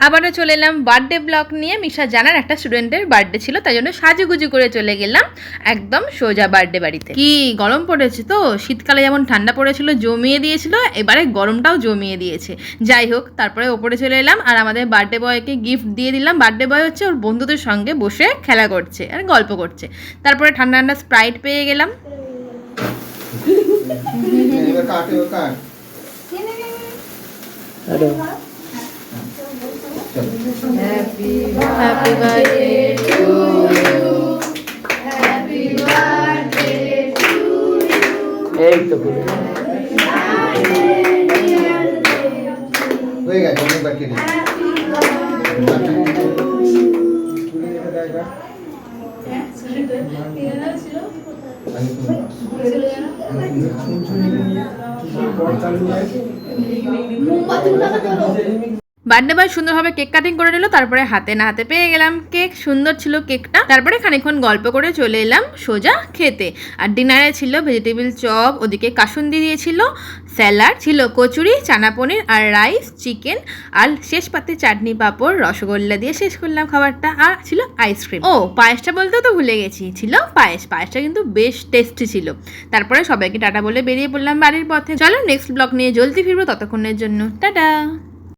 আবারও চলে এলাম বার্থডে ব্লগ নিয়ে। মিশা জানার একটা স্টুডেন্টের বার্থডে ছিল, তাই জন্য সাজুগুজু করে চলে গেলাম একদম সোজা বার্থডে বাড়িতে। কি গরম পড়েছে, তো শীতকালে যেমন ঠান্ডা পড়েছিল জমিয়ে দিয়েছিল, এবারে গরমটাও জমিয়ে দিয়েছে। যাই হোক, তারপরে ওপরে চলে এলাম আর আমাদের বার্থডে বয়কে গিফট দিয়ে দিলাম। বার্থডে বয় হচ্ছে ওর বন্ধুদের সঙ্গে বসে খেলা করছে আর গল্প করছে। তারপরে ঠান্ডা ঠান্ডা স্প্রাইট পেয়ে গেলাম। Happy birthday to you. Happy birthday to you. এই তো করে হয়ে গেছে অনেকবার কেটে বার্থডে বয় সুন্দরভাবে কেক কাটিং করে নিল। তারপরে হাতে না হাতে পেয়ে গেলাম কেক। সুন্দর ছিল কেকটা। তারপরে খানিকক্ষণ গল্প করে চলে এলাম সোজা খেতে। আর ডিনারে ছিল ভেজিটেবিল চপ, ওদিকে কাসুন্দি দিয়েছিল, স্যালাড ছিল, কচুরি, চানা পনির আর রাইস, চিকেন, আর শেষ পাতে চাটনি, পাঁপড়, রসগোল্লা দিয়ে শেষ করলাম খাবারটা। আর ছিল আইসক্রিম। ও পায়েসটা বলতেও তো ভুলে গেছি, ছিল পায়েসটা কিন্তু বেশ টেস্টি ছিল। তারপরে সবাইকে টাটা বলে বেরিয়ে পড়লাম বাড়ির পথে। চলো নেক্সট ব্লগ নিয়ে জলদি ফিরবো, ততক্ষণের জন্য টাটা।